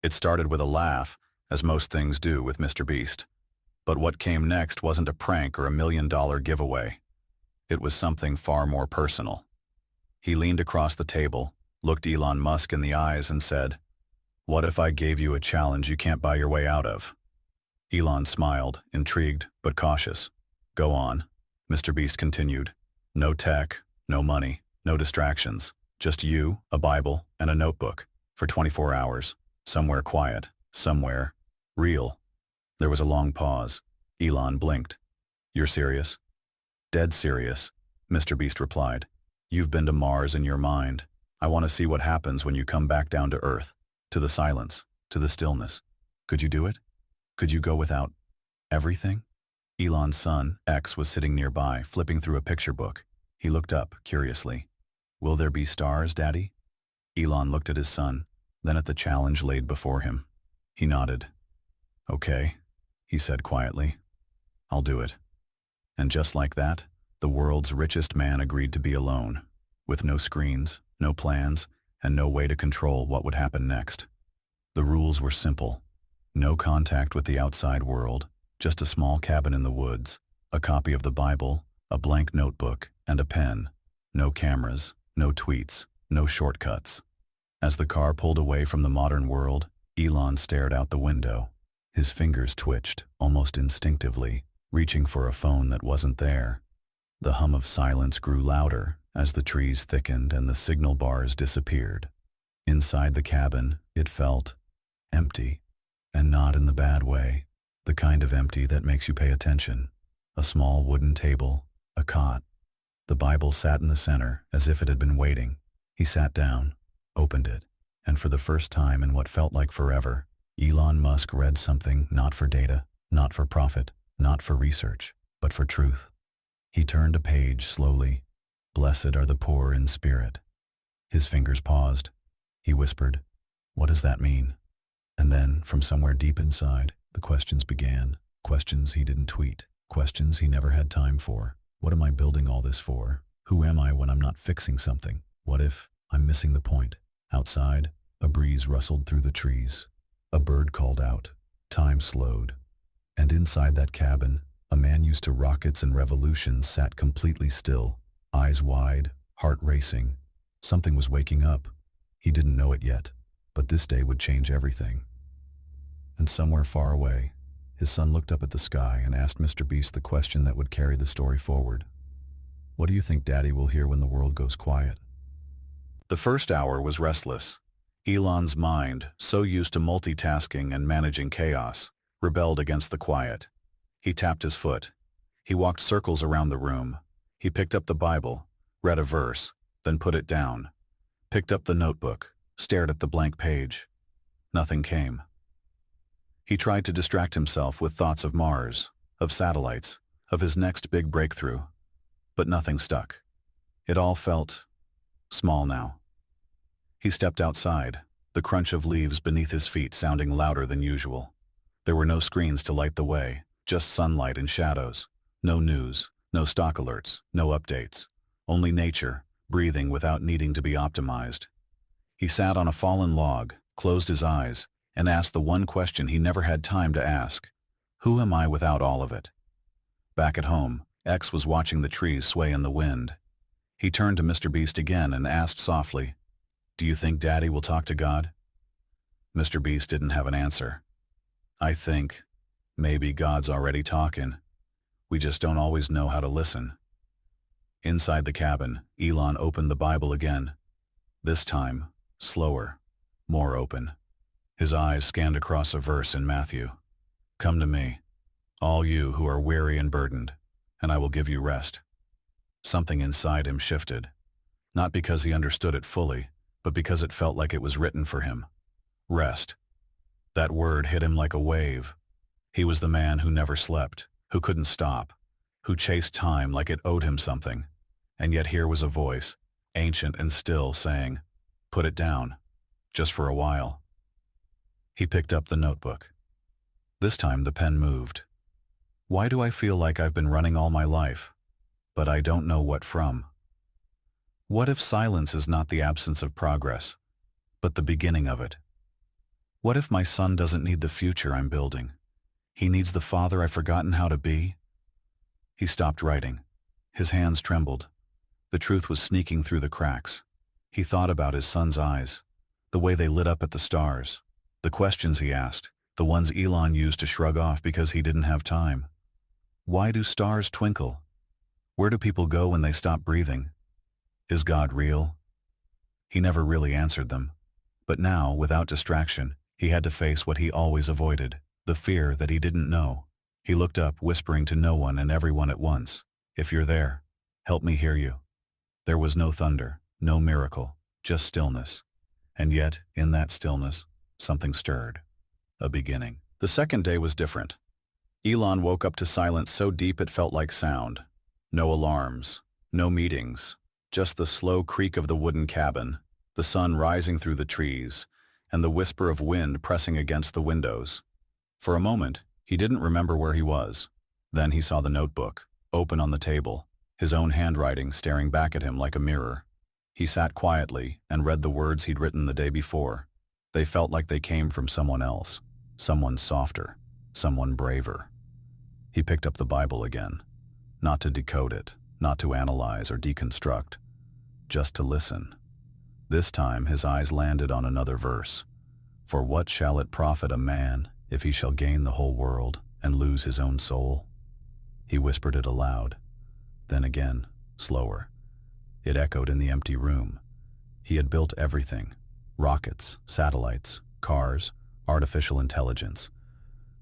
It started with a laugh, as most things do with MrBeast. But what came next wasn't a prank or $1 million giveaway. It was something far more personal. He leaned across the table, looked Elon Musk in the eyes and said, "What if I gave you a challenge you can't buy your way out of?" Elon smiled, intrigued but cautious. "Go on," MrBeast continued. "No tech, no money, no distractions. Just you, a Bible, and a notebook. For 24 hours. Somewhere quiet. Somewhere real." There was a long pause. Elon blinked. "You're serious?" "Dead serious," MrBeast replied. "You've been to Mars in your mind. I want to see what happens when you come back down to Earth. To the silence. To the stillness. Could you do it? Could you go without everything?" Elon's son, X, was sitting nearby, flipping through a picture book. He looked up, curiously. "Will there be stars, Daddy?" Elon looked at his son, then at the challenge laid before him. He nodded. "Okay," he said quietly. "I'll do it." And just like that, the world's richest man agreed to be alone, with no screens, no plans, and no way to control what would happen next. The rules were simple. No contact with the outside world, just a small cabin in the woods, a copy of the Bible, a blank notebook, and a pen. No cameras, no tweets, no shortcuts. As the car pulled away from the modern world, Elon stared out the window. His fingers twitched, almost instinctively, reaching for a phone that wasn't there. The hum of silence grew louder as the trees thickened and the signal bars disappeared. Inside the cabin, it felt empty, and not in the bad way, the kind of empty that makes you pay attention. A small wooden table, a cot. The Bible sat in the center, as if it had been waiting. He sat down, opened it, and for the first time in what felt like forever, Elon Musk read something not for data, not for profit, not for research, but for truth. He turned a page slowly. "Blessed are the poor in spirit." His fingers paused. He whispered, "What does that mean?" And then, from somewhere deep inside, the questions began. Questions he didn't tweet. Questions he never had time for. What am I building all this for? Who am I when I'm not fixing something? What if I'm missing the point? Outside, a breeze rustled through the trees. A bird called out. Time slowed. And inside that cabin, a man used to rockets and revolutions sat completely still, eyes wide, heart racing. Something was waking up. He didn't know it yet, but this day would change everything. And somewhere far away, his son looked up at the sky and asked MrBeast the question that would carry the story forward. "What do you think Daddy will hear when the world goes quiet?" The first hour was restless. Elon's mind, so used to multitasking and managing chaos, rebelled against the quiet. He tapped his foot. He walked circles around the room. He picked up the Bible, read a verse, then put it down. Picked up the notebook, stared at the blank page. Nothing came. He tried to distract himself with thoughts of Mars, of satellites, of his next big breakthrough. But nothing stuck. It all felt small now. He stepped outside, the crunch of leaves beneath his feet sounding louder than usual. There were no screens to light the way, just sunlight and shadows. No news, no stock alerts, no updates. Only nature, breathing without needing to be optimized. He sat on a fallen log, closed his eyes, and asked the one question he never had time to ask. Who am I without all of it? Back at home, X was watching the trees sway in the wind. He turned to MrBeast again and asked softly, "Do you think Daddy will talk to God?" MrBeast didn't have an answer. "I think maybe God's already talking. We just don't always know how to listen." Inside the cabin, Elon opened the Bible again. This time, slower, more open. His eyes scanned across a verse in Matthew. "Come to me, all you who are weary and burdened, and I will give you rest." Something inside him shifted, not because he understood it fully, but because it felt like it was written for him. Rest. That word hit him like a wave. He was the man who never slept, who couldn't stop, who chased time like it owed him something. And yet here was a voice, ancient and still, saying, "Put it down, just for a while." He picked up the notebook. This time the pen moved. "Why do I feel like I've been running all my life, but I don't know what from? What if silence is not the absence of progress, but the beginning of it? What if my son doesn't need the future I'm building? He needs the father I've forgotten how to be? He stopped writing. His hands trembled. The truth was sneaking through the cracks. He thought about his son's eyes, the way they lit up at the stars, the questions he asked, the ones Elon used to shrug off because he didn't have time. Why do stars twinkle? Where do people go when they stop breathing? Is God real? He never really answered them. But now, without distraction, he had to face what he always avoided, the fear that he didn't know. He looked up, whispering to no one and everyone at once, "If you're there, help me hear you." There was no thunder, no miracle, just stillness. And yet, in that stillness, something stirred. A beginning. The second day was different. Elon woke up to silence so deep it felt like sound. No alarms, no meetings, just the slow creak of the wooden cabin, the sun rising through the trees, and the whisper of wind pressing against the windows. For a moment, he didn't remember where he was. Then he saw the notebook, open on the table, his own handwriting staring back at him like a mirror. He sat quietly and read the words he'd written the day before. They felt like they came from someone else, someone softer, someone braver. He picked up the Bible again, not to decode it, not to analyze or deconstruct, just to listen. This time his eyes landed on another verse. "For what shall it profit a man if he shall gain the whole world and lose his own soul?" He whispered it aloud. Then again, slower. It echoed in the empty room. He had built everything: rockets, satellites, cars, artificial intelligence.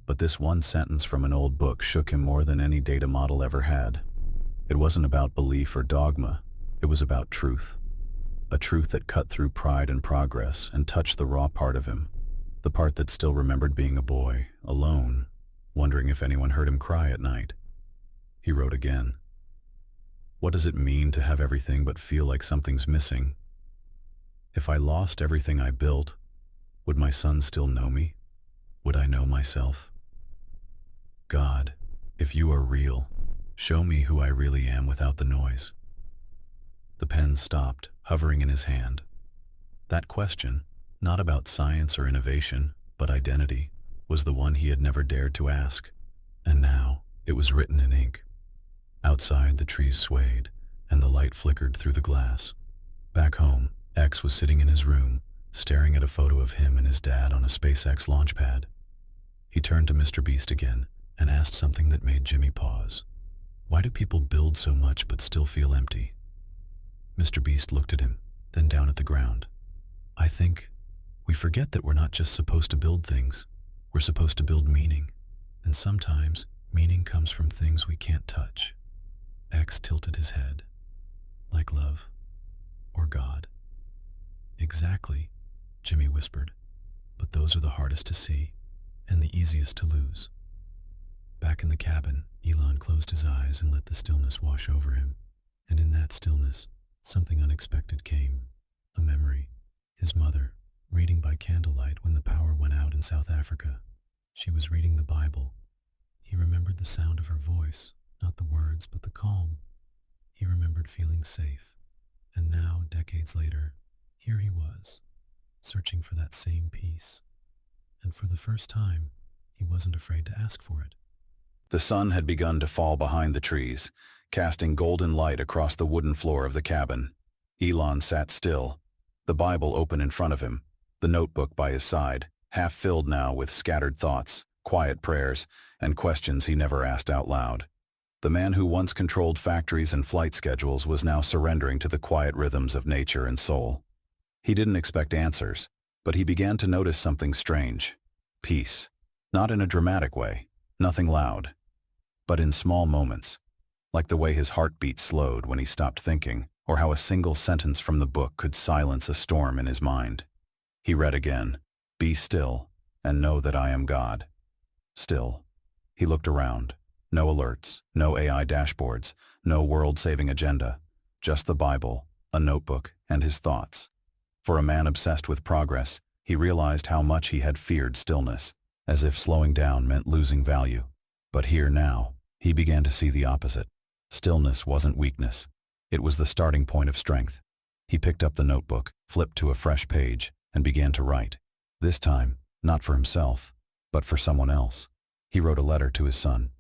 But this one sentence from an old book shook him more than any data model ever had. It wasn't about belief or dogma. It was about truth. A truth that cut through pride and progress and touched the raw part of him, the part that still remembered being a boy, alone, wondering if anyone heard him cry at night. He wrote again. What does it mean to have everything but feel like something's missing? If I lost everything I built, would my son still know me? Would I know myself? God, if you are real, show me who I really am without the noise. The pen stopped, hovering in his hand. That question, not about science or innovation, but identity, was the one he had never dared to ask. And now, it was written in ink. Outside, the trees swayed, and the light flickered through the glass. Back home, X was sitting in his room, staring at a photo of him and his dad on a SpaceX launch pad. He turned to MrBeast again and asked something that made Jimmy pause. Why do people build so much but still feel empty? MrBeast looked at him, then down at the ground. I think we forget that we're not just supposed to build things. We're supposed to build meaning. And sometimes, meaning comes from things we can't touch. X tilted his head. Like love. Or God. Exactly, Jimmy whispered. But those are the hardest to see, and the easiest to lose. Back in the cabin, Elon closed his eyes and let the stillness wash over him. And in that stillness, something unexpected came. A memory. His mother, reading by candlelight when the power went out in South Africa. She was reading the Bible. He remembered the sound of her voice, not the words, but the calm. He remembered feeling safe. And now, decades later, here he was, searching for that same peace. And for the first time, he wasn't afraid to ask for it. The sun had begun to fall behind the trees, casting golden light across the wooden floor of the cabin. Elon sat still, the Bible open in front of him, the notebook by his side, half filled now with scattered thoughts, quiet prayers, and questions he never asked out loud. The man who once controlled factories and flight schedules was now surrendering to the quiet rhythms of nature and soul. He didn't expect answers, but he began to notice something strange. Peace. Not in a dramatic way, nothing loud, but in small moments, like the way his heartbeat slowed when he stopped thinking, or how a single sentence from the book could silence a storm in his mind. He read again, "Be still, and know that I am God." Still. He looked around. No alerts, no AI dashboards, no world-saving agenda. Just the Bible, a notebook, and his thoughts. For a man obsessed with progress, he realized how much he had feared stillness, as if slowing down meant losing value. But here now, he began to see the opposite. Stillness wasn't weakness. It was the starting point of strength. He picked up the notebook, flipped to a fresh page, and began to write. This time, Not for himself, but for someone else. He wrote a letter to his son.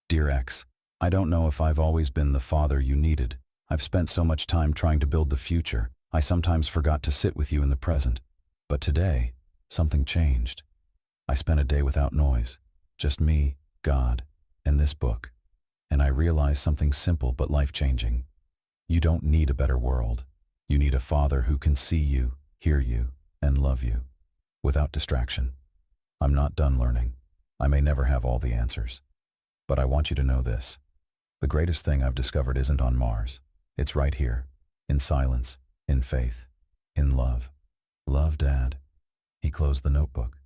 Dear X, I don't know if I've always been the father you needed. I've spent so much time trying to build the future, I sometimes forgot to sit with you in the present. But today, something changed. I spent a day without noise, just me, God, and this book. And I realized something simple but life-changing. You don't need a better world. You need a father who can see you, hear you, and love you, without distraction. I'm not done learning. I may never have all the answers. But I want you to know this. The greatest thing I've discovered isn't on Mars. It's right here, in silence, in faith, in love. Love, Dad. He closed the notebook.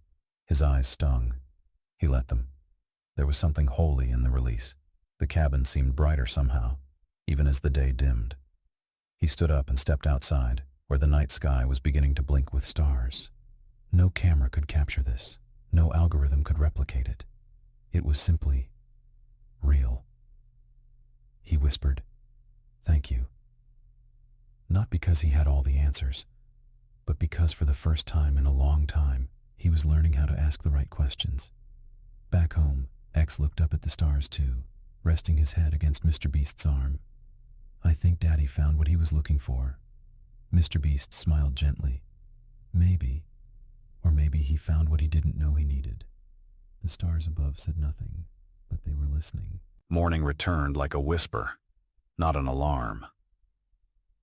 His eyes stung. He let them. There was something holy in the release. The cabin seemed brighter somehow, even as the day dimmed. He stood up and stepped outside, where the night sky was beginning to blink with stars. No camera could capture this. No algorithm could replicate it. It was simply real. He whispered, "Thank you." Not because he had all the answers, but because for the first time in a long time, he was learning how to ask the right questions. Back home, X looked up at the stars too, resting his head against MrBeast's arm. I think Daddy found what he was looking for. MrBeast smiled gently. Maybe, or maybe he found what he didn't know he needed. The stars above said nothing, but they were listening. Morning returned like a whisper, not an alarm.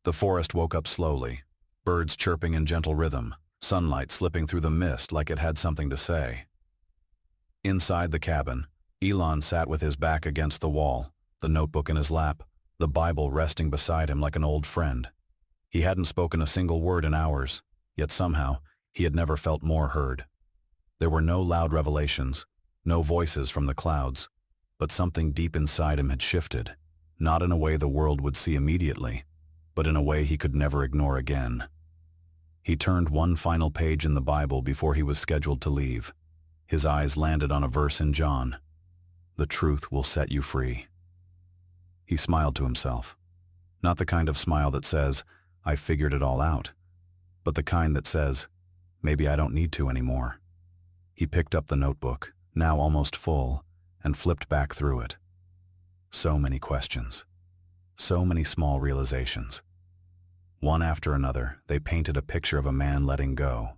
The forest woke up slowly, birds chirping in gentle rhythm, sunlight slipping through the mist like it had something to say. Inside the cabin, Elon sat with his back against the wall, the notebook in his lap, the Bible resting beside him like an old friend. He hadn't spoken a single word in hours, yet somehow he had never felt more heard. There were no loud revelations, no voices from the clouds, but something deep inside him had shifted, not in a way the world would see immediately, but in a way he could never ignore again. He turned one final page in the Bible before he was scheduled to leave. His eyes landed on a verse in John. The truth will set you free. He smiled to himself. Not the kind of smile that says, I figured it all out, but the kind that says, maybe I don't need to anymore. He picked up the notebook, now almost full, and flipped back through it. So many questions. So many small realizations. One after another, they painted a picture of a man letting go,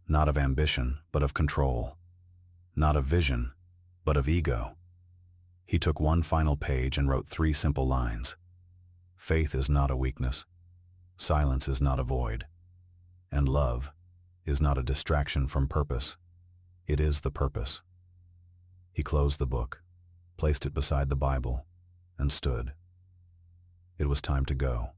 not of ambition, but of control. Not of vision, but of ego. He took one final page and wrote 3 simple lines. Faith is not a weakness. Silence is not a void. And love is not a distraction from purpose. It is the purpose. He closed the book, placed it beside the Bible, and stood. It was time to go.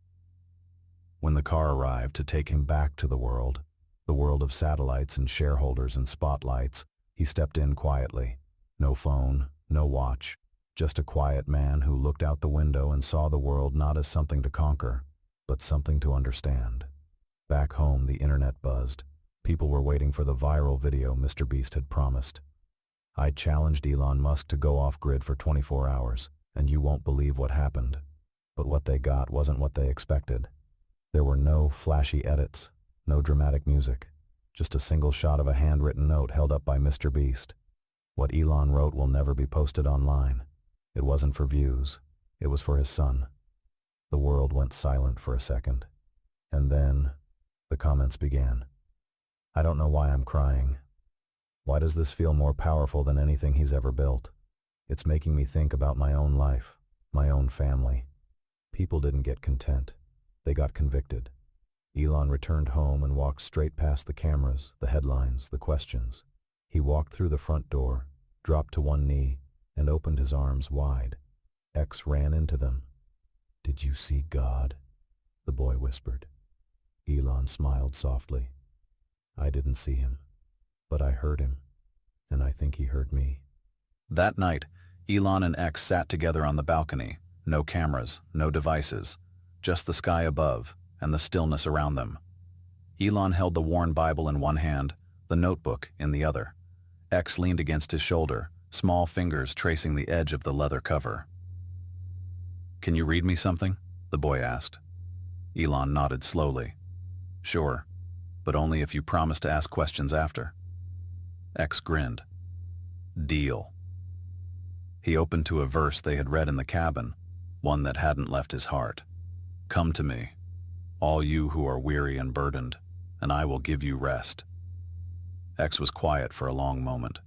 When the car arrived to take him back to the world of satellites and shareholders and spotlights, he stepped in quietly. No phone, no watch, just a quiet man who looked out the window and saw the world not as something to conquer, but something to understand. Back home, the internet buzzed. People were waiting for the viral video MrBeast had promised. I challenged Elon Musk to go off-grid for 24 hours, and you won't believe what happened. But what they got wasn't what they expected. There were no flashy edits, no dramatic music, just a single shot of a handwritten note held up by MrBeast. What Elon wrote will never be posted online. It wasn't for views. It was for his son. The world went silent for a second. And then, the comments began. I don't know why I'm crying. Why does this feel more powerful than anything he's ever built? It's making me think about my own life, my own family. People didn't get content. They got convicted. Elon returned home and walked straight past the cameras, the headlines, the questions. He walked through the front door, dropped to one knee, and opened his arms wide. X ran into them. Did you see God? The boy whispered. Elon smiled softly. I didn't see him, but I heard him, and I think he heard me. That night, Elon and X sat together on the balcony. No cameras, no devices, just the sky above and the stillness around them. Elon held the worn Bible in one hand, the notebook in the other. X leaned against his shoulder, small fingers tracing the edge of the leather cover. Can you read me something? The boy asked. Elon nodded slowly. Sure, but only if you promise to ask questions after. X grinned. Deal. He opened to a verse they had read in the cabin, one that hadn't left his heart. Come to me, all you who are weary and burdened, and I will give you rest. X was quiet for a long moment.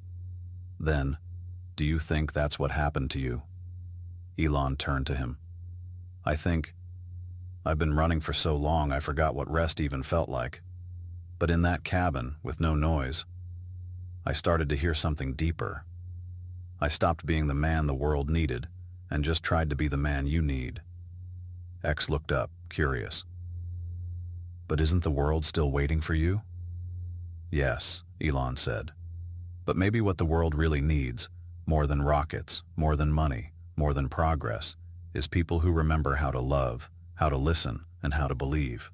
Then, do you think that's what happened to you? Elon turned to him. I've been running for so long I forgot what rest even felt like. But in that cabin, with no noise, I started to hear something deeper. I stopped being the man the world needed and just tried to be the man you need. X looked up, curious. But isn't the world still waiting for you? Yes, Elon said. But maybe what the world really needs, more than rockets, more than money, more than progress, is people who remember how to love, how to listen, and how to believe.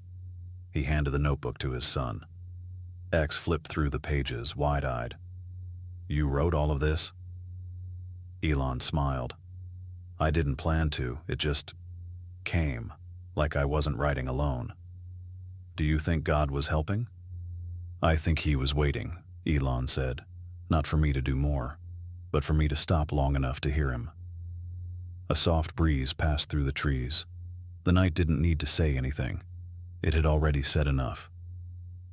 He handed the notebook to his son. X flipped through the pages, wide-eyed. You wrote all of this? Elon smiled. I didn't plan to, it just came, like I wasn't writing alone. Do you think God was helping? I think he was waiting, Elon said, not for me to do more, but for me to stop long enough to hear him. A soft breeze passed through the trees. The night didn't need to say anything. It had already said enough.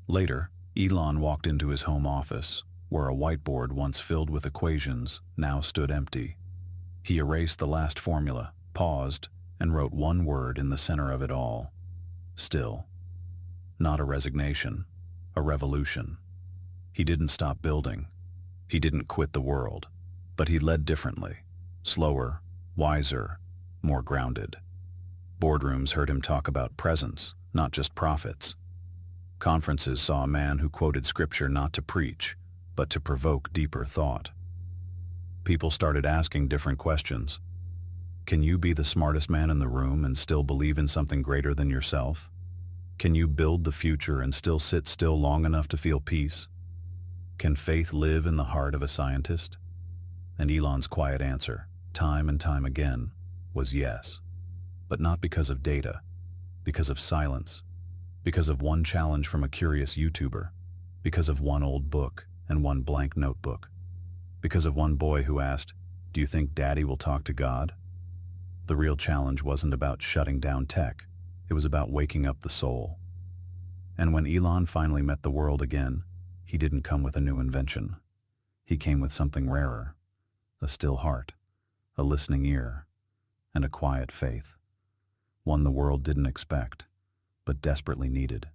Later, Elon walked into his home office, where a whiteboard once filled with equations now stood empty. He erased the last formula, paused, and wrote one word in the center of it all. Still. Not a resignation, a revolution. He didn't stop building. He didn't quit the world, but he led differently, slower, wiser, more grounded. Boardrooms heard him talk about presence, not just profits. Conferences saw a man who quoted scripture not to preach, but to provoke deeper thought. People started asking different questions. Can you be the smartest man in the room and still believe in something greater than yourself? Can you build the future and still sit still long enough to feel peace? Can faith live in the heart of a scientist? And Elon's quiet answer, time and time again, was yes. But not because of data, because of silence, because of one challenge from a curious YouTuber, because of one old book and one blank notebook, because of one boy who asked, "Do you think Daddy will talk to God?" The real challenge wasn't about shutting down tech, it was about waking up the soul. And when Elon finally met the world again, he didn't come with a new invention. He came with something rarer, a still heart, a listening ear, and a quiet faith. One the world didn't expect, but desperately needed.